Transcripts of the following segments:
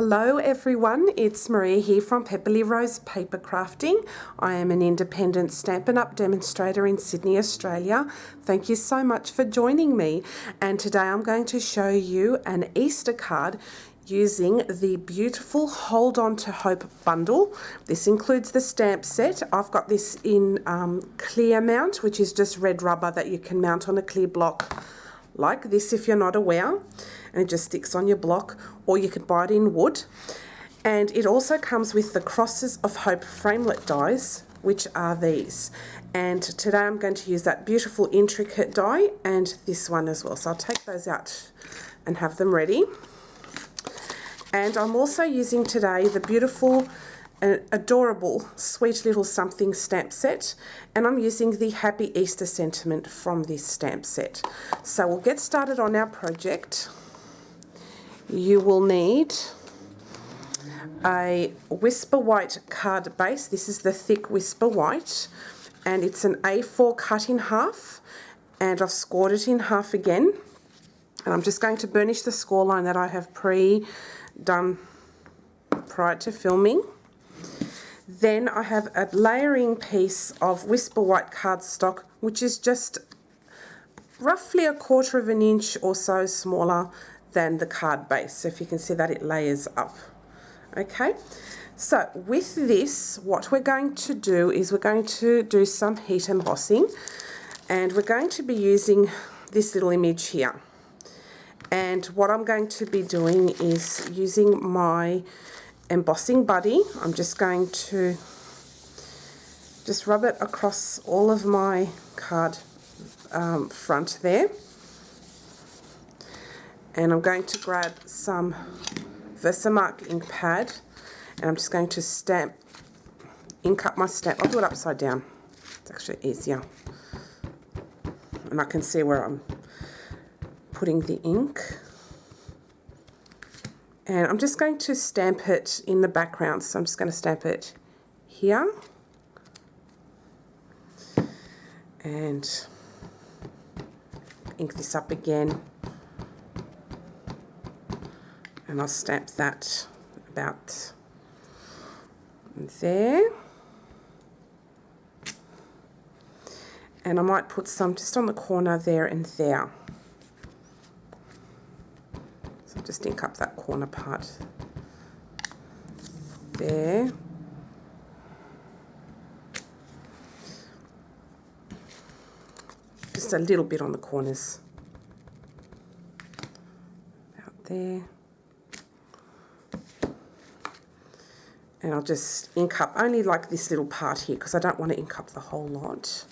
Hello everyone, it's Maria here from Pepperly Rose Paper Crafting. I am an independent Stampin' Up! Demonstrator in Sydney, Australia. Thank you so much for joining me. And today I'm going to show you an Easter card using the beautiful Hold On to Hope bundle. This includes the stamp set. I've got this in clear mount, which is just red rubber that you can mount on a clear block like this if you're not aware, and it just sticks on your block, or you could buy it in wood. And it also comes with the Crosses of Hope Framelit dies, which are these. And today I'm going to use that beautiful intricate die and this one as well. So I'll take those out and have them ready. And I'm also using today the beautiful adorable sweet little something stamp set, and I'm using the Happy Easter sentiment from this stamp set. So we'll get started on our project. You will need a Whisper White card base. This is the thick Whisper White, and it's an A4 cut in half, and I've scored it in half again, and I'm just going to burnish the score line that I have done prior to filming. Then I have a layering piece of Whisper White cardstock, which is just roughly 1/4 of an inch or so smaller than the card base. So if you can see that, it layers up. Okay, so with this, what we're going to do is we're going to do some heat embossing, and we're going to be using this little image here. And what I'm going to be doing is using my embossing buddy. I'm just going to just rub it across all of my card front there, and I'm going to grab some Versamark ink pad, and I'm just going to ink up my stamp. I'll do it upside down, it's actually easier, and I can see where I'm putting the ink. And I'm just going to stamp it in the background. So I'm just going to stamp it here. And ink this up again. And I'll stamp that about there. And I might put some just on the corner there and there. Just ink up that corner part there. Just a little bit on the corners. About there. And I'll just ink up only like this little part here, because I don't want to ink up the whole lot.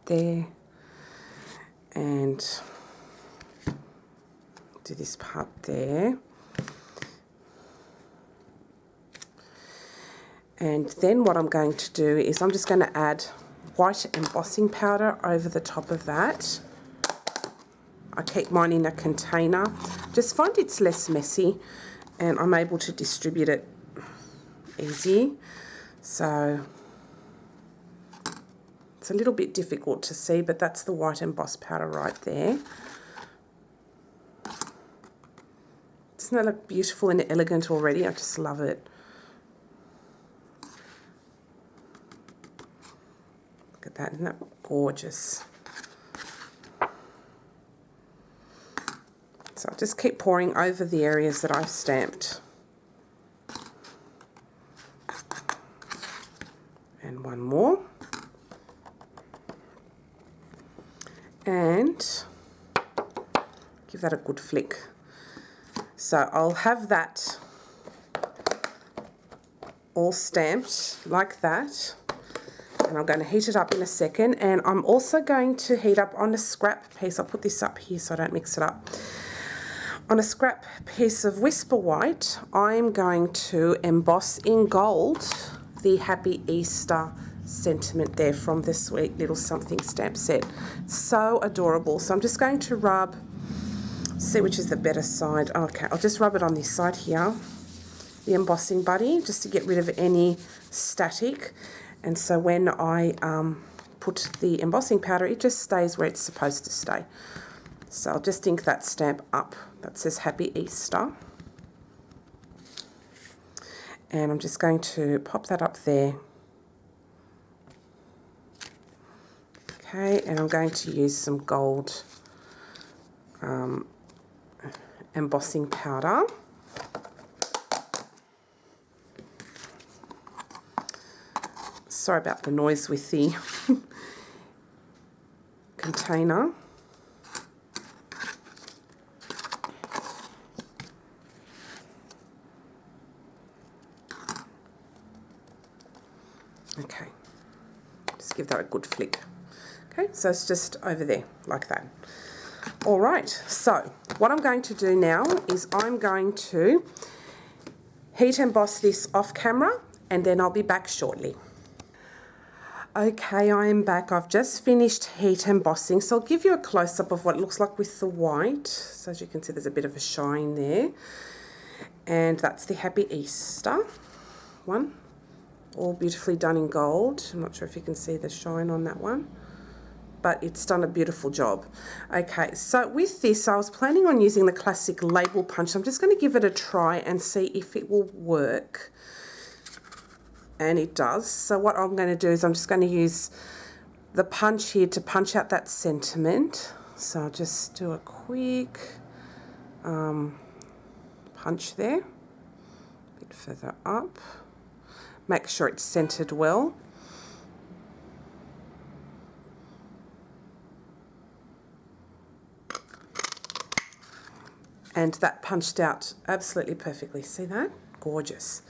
There. And do this part there, and then what I'm going to do is I'm just going to add white embossing powder over the top of that. I keep mine in a container, just find it's less messy and I'm able to distribute it easy. So it's a little bit difficult to see, but that's the white emboss powder right there. Doesn't that look beautiful and elegant already? I just love it. Look at that, isn't that gorgeous? So I'll just keep pouring over the areas that I've stamped. And one more. And give that a good flick. So I'll have that all stamped like that, and I'm going to heat it up in a second. And I'm also going to heat up on a scrap piece. I'll put this up here so I don't mix it up. On a scrap piece of Whisper White, I'm going to emboss in gold the Happy Easter sentiment there from the sweet little something stamp set. So adorable. So I'm just going to rub, see which is the better side. Okay, I'll just rub it on this side here, the embossing buddy, just to get rid of any static. And so when I put the embossing powder, it just stays where it's supposed to stay. So I'll just ink that stamp up that says Happy Easter. And I'm just going to pop that up there. Okay, and I'm going to use some gold embossing powder. Sorry about the noise with the container. Okay, just give that a good flick. Okay, so it's just over there, like that. All right, so what I'm going to do now is I'm going to heat emboss this off camera, and then I'll be back shortly. Okay, I am back. I've just finished heat embossing, so I'll give you a close-up of what it looks like with the white. So as you can see, there's a bit of a shine there. And that's the Happy Easter one. All beautifully done in gold. I'm not sure if you can see the shine on that one, but it's done a beautiful job. Okay, so with this, I was planning on using the classic label punch. I'm just going to give it a try and see if it will work. And it does. So what I'm going to do is I'm just going to use the punch here to punch out that sentiment. So I'll just do a quick punch there, a bit further up. Make sure it's centered well. And that punched out absolutely perfectly. See that? Gorgeous.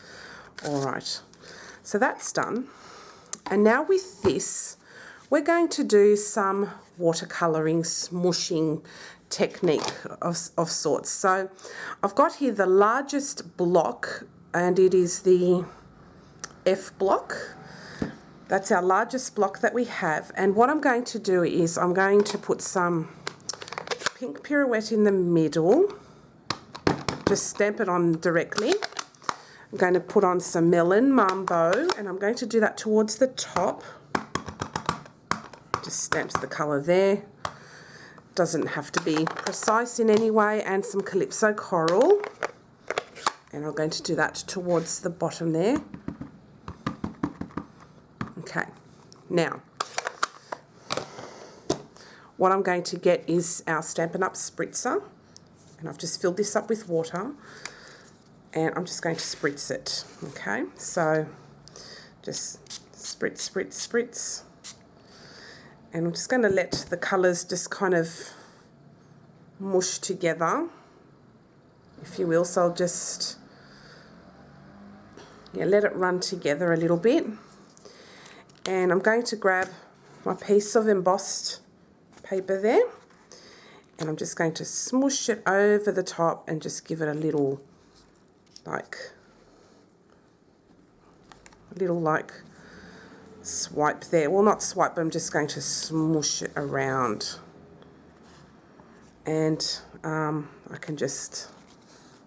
All right. So that's done. And now with this, we're going to do some watercolouring, smushing technique of sorts. So I've got here the largest block, and it is the F block. That's our largest block that we have. And what I'm going to do is I'm going to put some pink pirouette in the middle. Just stamp it on directly. I'm going to put on some melon mambo, and I'm going to do that towards the top. Just stamps the colour there. Doesn't have to be precise in any way, and some calypso coral. And I'm going to do that towards the bottom there. Okay, now what I'm going to get is our Stampin' Up! Spritzer, and I've just filled this up with water. And I'm just going to spritz it, okay? So just spritz, spritz, spritz. And I'm just going to let the colours just kind of mush together, if you will. So I'll just let it run together a little bit. And I'm going to grab my piece of embossed paper there, and I'm just going to smush it over the top and just give it a little swipe there. Well, not swipe, but I'm just going to smush it around. And I can just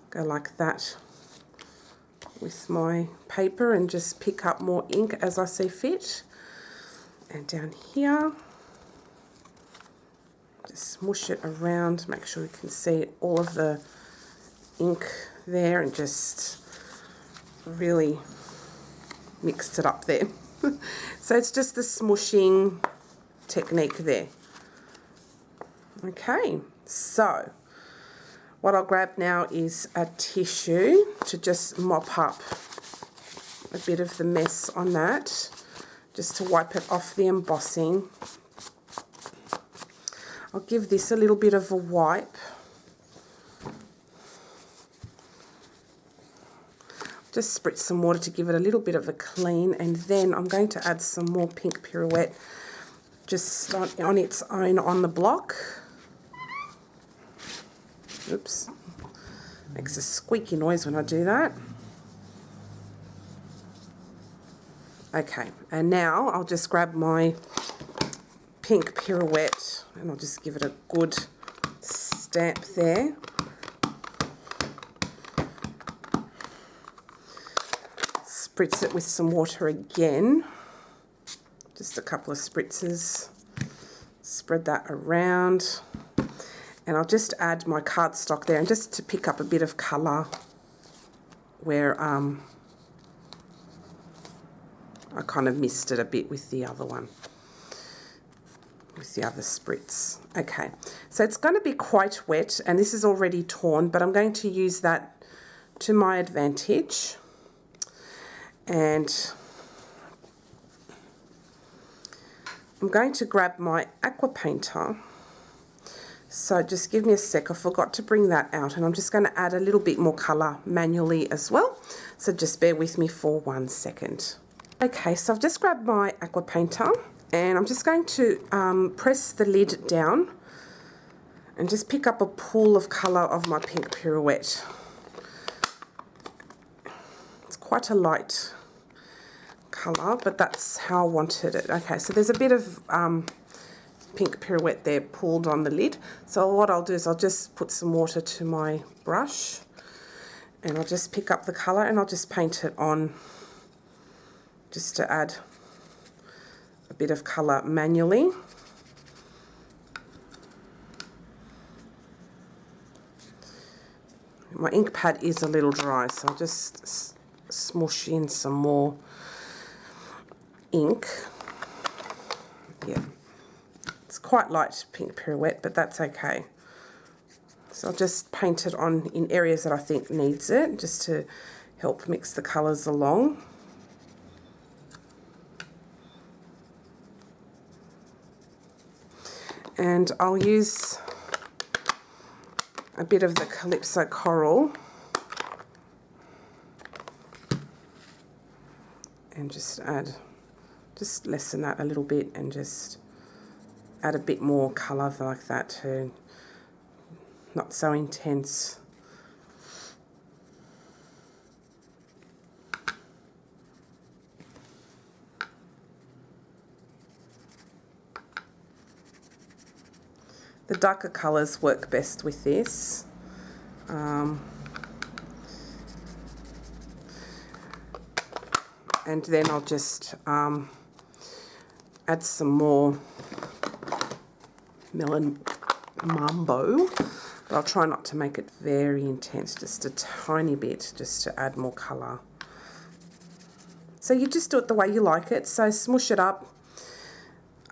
go like that with my paper and just pick up more ink as I see fit. And down here, just smush it around, make sure you can see all of the ink there, and just really mixed it up there. So it's just the smushing technique there. Okay, so what I'll grab now is a tissue to just mop up a bit of the mess on that, just to wipe it off the embossing. I'll give this a little bit of a wipe. Just spritz some water to give it a little bit of a clean, and then I'm going to add some more pink pirouette just on its own on the block. Oops, makes a squeaky noise when I do that. Okay, and now I'll just grab my pink pirouette and I'll just give it a good stamp there. Spritz it with some water again, just a couple of spritzes, spread that around, And I'll just add my cardstock there, and just to pick up a bit of colour where I kind of missed it a bit with the other one, with the other spritz. Okay, so it's going to be quite wet, and this is already torn, but I'm going to use that to my advantage. And I'm going to grab my aqua painter. So just give me a sec, I forgot to bring that out, and I'm just going to add a little bit more colour manually as well. So just bear with me for 1 second. Okay, so I've just grabbed my aqua painter, and I'm just going to press the lid down and just pick up a pool of colour of my pink pirouette. It's quite a light colour, but that's how I wanted it. Okay, so there's a bit of pink pirouette there pooled on the lid. So what I'll do is I'll just put some water to my brush, and I'll just pick up the colour, and I'll just paint it on, just to add a bit of colour manually. My ink pad is a little dry, so I'll just smush in some more ink. Yeah, it's quite light pink pirouette, but that's okay. So I'll just paint it on in areas that I think needs it, just to help mix the colours along. And I'll use a bit of the Calypso Coral and just lessen that a little bit, and just add a bit more colour like that too. Not so intense. The darker colours work best with this. And then I'll just add some more Melon Mambo, but I'll try not to make it very intense, just a tiny bit, just to add more colour. So you just do it the way you like it, so smush it up.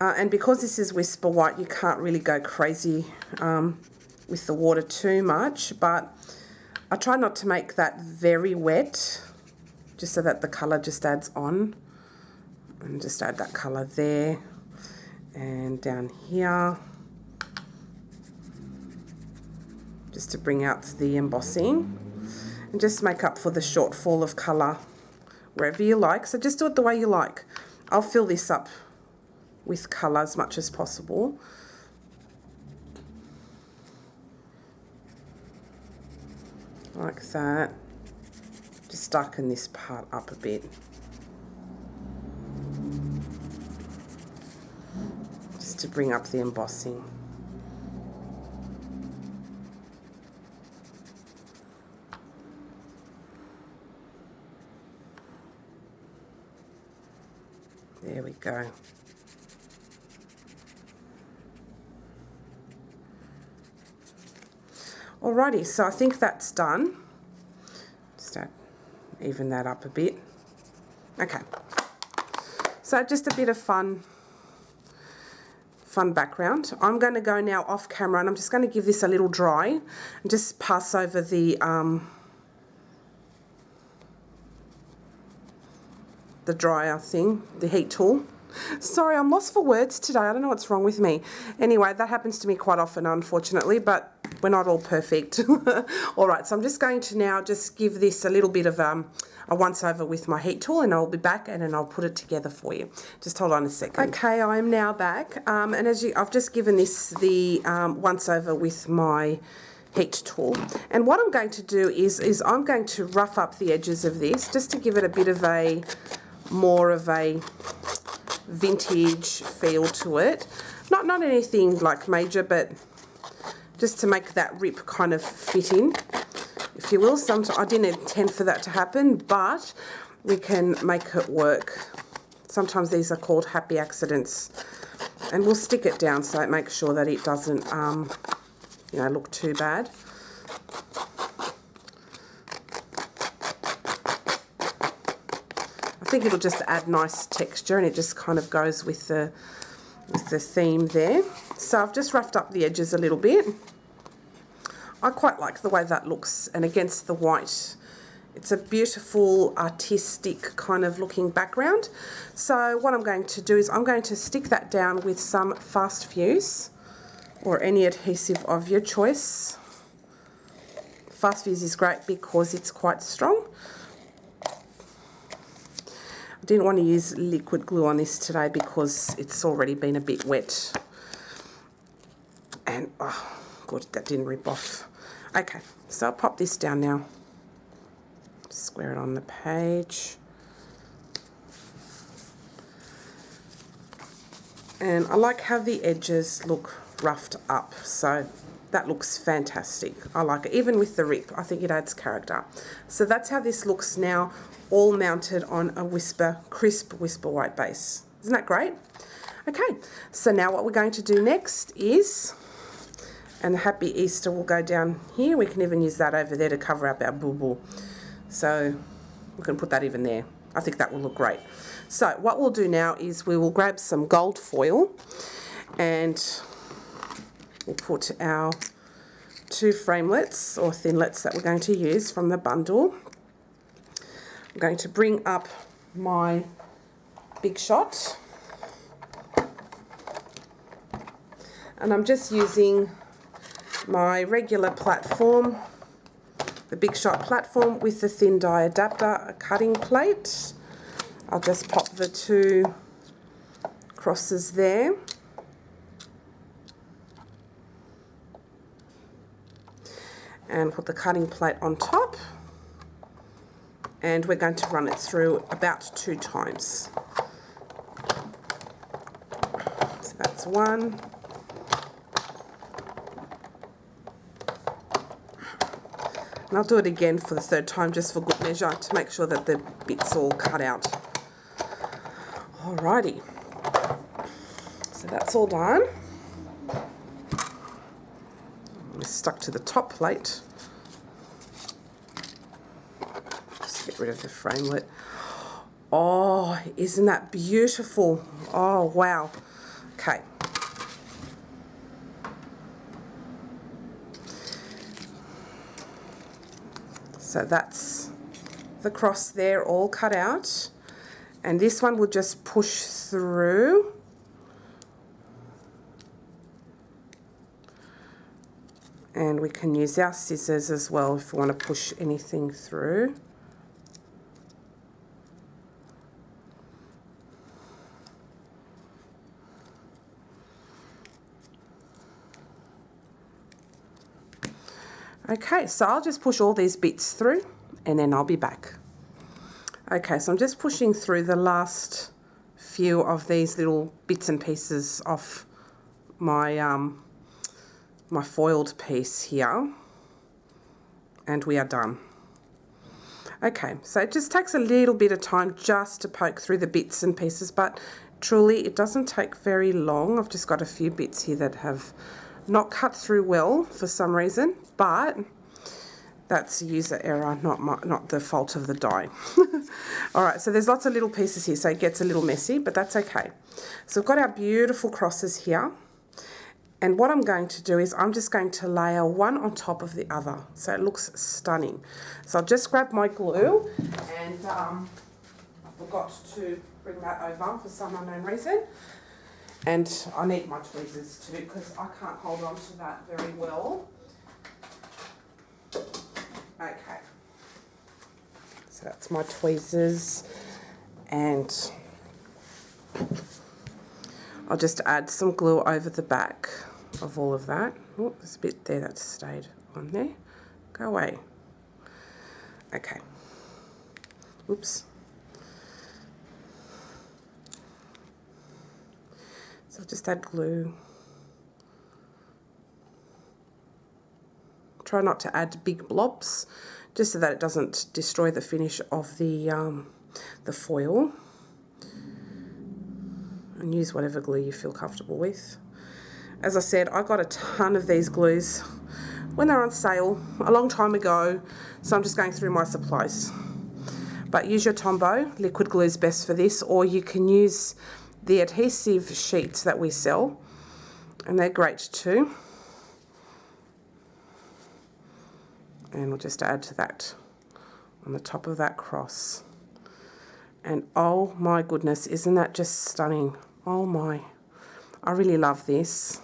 And because this is Whisper White, you can't really go crazy with the water too much, but I try not to make that very wet, just so that the colour just adds on. And just add that colour there and down here, just to bring out the embossing, and just make up for the shortfall of colour wherever you like. So just do it the way you like. I'll fill this up with colour as much as possible. Like that. Just darken this part up a bit. Just to bring up the embossing. There we go. Alrighty, so I think that's done. Just even that up a bit. Okay. So just a bit of fun background. I'm going to go now off camera, and I'm just going to give this a little dry and just pass over the dryer thing, the heat tool. Sorry, I'm lost for words today. I don't know what's wrong with me. Anyway, that happens to me quite often, unfortunately, but we're not all perfect. All right, so I'm just going to now just give this a little bit of a once over with my heat tool, and I'll be back, and then I'll put it together for you. Just hold on a second. Okay, I am now back, and I've just given this the once over with my heat tool, and what I'm going to do is I'm going to rough up the edges of this, just to give it a bit of a more of a vintage feel to it. Not anything like major, but just to make that rip kind of fit in, if you will. Sometimes I didn't intend for that to happen, but we can make it work. Sometimes these are called happy accidents, and we'll stick it down so it makes sure that it doesn't you know, look too bad. I think it'll just add nice texture, and it just kind of goes with the theme there. So I've just roughed up the edges a little bit. I quite like the way that looks, and against the white, it's a beautiful artistic kind of looking background. So what I'm going to do is I'm going to stick that down with some Fast Fuse or any adhesive of your choice. Fast Fuse is great because it's quite strong. I didn't want to use liquid glue on this today because it's already been a bit wet. And, oh, good, that didn't rip off. Okay, so I'll pop this down now. Square it on the page. And I like how the edges look roughed up, so that looks fantastic. I like it, even with the rip. I think it adds character. So that's how this looks now, all mounted on a crisp Whisper White base. Isn't that great? Okay, so now what we're going to do next is, and the Happy Easter will go down here. We can even use that over there to cover up our boo-boo. So we can put that even there. I think that will look great. So what we'll do now is we will grab some gold foil, and we'll put our 2 framelets or thinlets that we're going to use from the bundle. I'm going to bring up my Big Shot, and I'm just using my regular platform, the Big Shot platform, with the thin die adapter, a cutting plate. I'll just pop the 2 crosses there. And put the cutting plate on top. And we're going to run it through about 2 times. So that's 1. And I'll do it again for the 3rd time, just for good measure, to make sure that the bit's all cut out. Alrighty. So that's all done. It's stuck to the top plate. Just get rid of the framelit. Oh, isn't that beautiful? Oh, wow. Okay. So that's the cross there all cut out, and this one will just push through. And we can use our scissors as well if we want to push anything through. Okay, so I'll just push all these bits through and then I'll be back. Okay, so I'm just pushing through the last few of these little bits and pieces off my my foiled piece here, and we are done. Okay, so it just takes a little bit of time just to poke through the bits and pieces, but truly it doesn't take very long. I've just got a few bits here that have not cut through well for some reason, but that's user error, not the fault of the die. All right, so there's lots of little pieces here, so it gets a little messy, but that's okay. So we've got our beautiful crosses here, and what I'm going to do is I'm just going to layer one on top of the other, so it looks stunning. So I'll just grab my glue, and I forgot to bring that over for some unknown reason. And I need my tweezers too, because I can't hold on to that very well. Okay. So that's my tweezers, and I'll just add some glue over the back of all of that. Oh, there's a bit there that stayed on there. Go away. Okay. Oops. So I'll just add glue. Try not to add big blobs, just so that it doesn't destroy the finish of the foil. And use whatever glue you feel comfortable with. As I said, I got a ton of these glues when they were on sale a long time ago, so I'm just going through my supplies. But use your Tombow, liquid glue is best for this, or you can use the adhesive sheets that we sell, and they're great too. And we'll just add to that on the top of that cross. And oh my goodness, isn't that just stunning? Oh my, I really love this.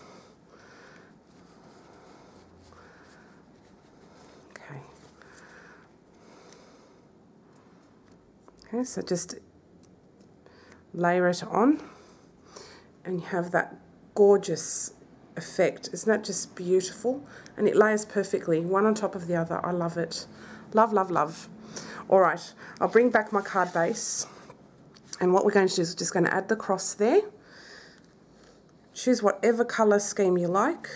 Okay, so just layer it on and you have that gorgeous effect. Isn't that just beautiful? And it layers perfectly, one on top of the other. I love it. Love, love, love. All right, I'll bring back my card base. And what we're going to do is just going to add the cross there. Choose whatever colour scheme you like.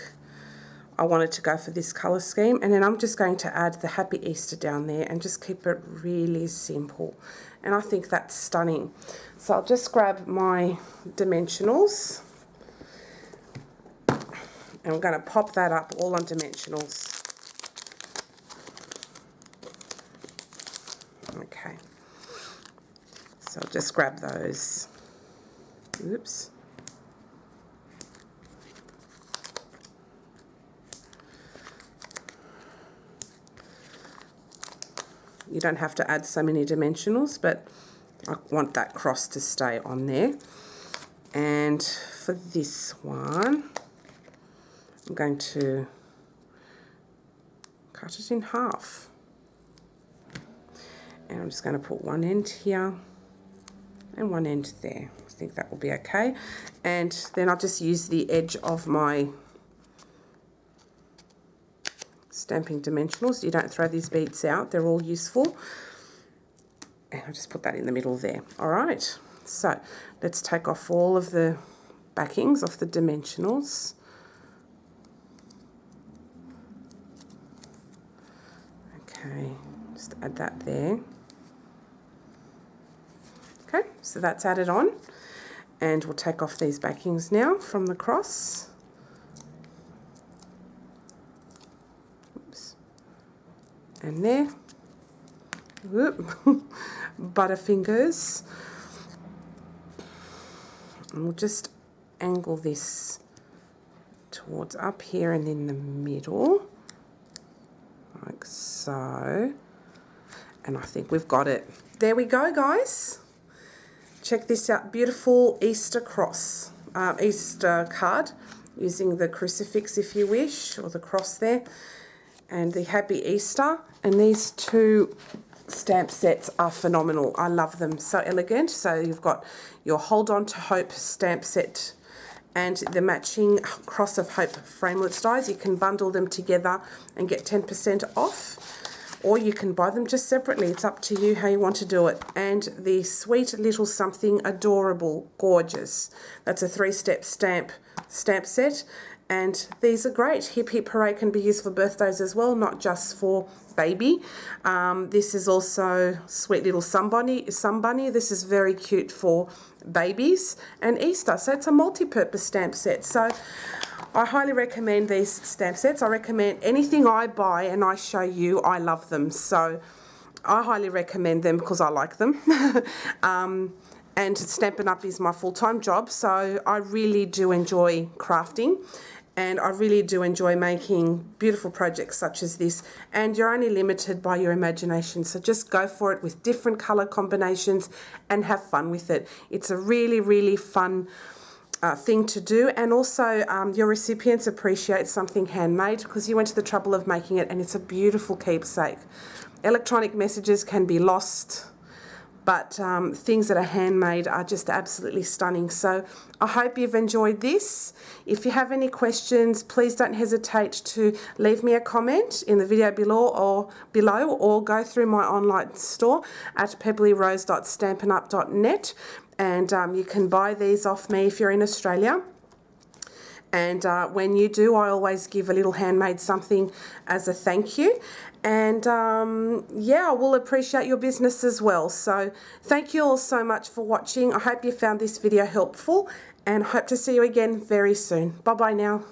I wanted to go for this colour scheme, and then I'm just going to add the Happy Easter down there and just keep it really simple. And I think that's stunning. So I'll just grab my dimensionals and we're going to pop that up all on dimensionals. Okay, so I'll just grab those. Oops. You don't have to add so many dimensionals, but I want that cross to stay on there. And for this one, I'm going to cut it in half. And I'm just going to put one end here and one end there. I think that will be okay. And then I'll just use the edge of my stamping dimensionals. You don't throw these beads out, they're all useful. And I'll just put that in the middle there. All right, so let's take off all of the backings off the dimensionals. Okay, just add that there. Okay, so that's added on, and we'll take off these backings now from the cross. And there, whoop, butterfingers, and we'll just angle this towards up here and in the middle, like so, and I think we've got it. There we go, guys. Check this out, beautiful Easter cross, Easter card, using the crucifix if you wish, or the cross there, and the Happy Easter. And these two stamp sets are phenomenal. I love them, so elegant. So you've got your Hold On to Hope stamp set and the matching Cross of Hope framelit dies. You can bundle them together and get 10% off, or you can buy them just separately. It's up to you how you want to do it. And the Sweet Little Something Adorable, gorgeous. That's a 3-step stamp set. And these are great. Hip Hip Hooray can be used for birthdays as well, not just for baby. This is also Sweet Little Sun Bunny. This is very cute for babies and Easter. So it's a multi-purpose stamp set. So I highly recommend these stamp sets. I recommend anything I buy and I show you, I love them. So I highly recommend them because I like them. And Stampin' Up is my full-time job, so I really do enjoy crafting. And I really do enjoy making beautiful projects such as this. And you're only limited by your imagination, so just go for it with different colour combinations and have fun with it. It's a really, really fun thing to do. And also your recipients appreciate something handmade because you went to the trouble of making it, and it's a beautiful keepsake. Electronic messages can be lost, but things that are handmade are just absolutely stunning. So I hope you've enjoyed this. If you have any questions, please don't hesitate to leave me a comment in the video below, or go through my online store at pebblyrose.stampinup.net, and you can buy these off me if you're in Australia. And when you do, I always give a little handmade something as a thank you. And yeah, I will appreciate your business as well. So thank you all so much for watching. I hope you found this video helpful, and hope to see you again very soon. Bye bye now.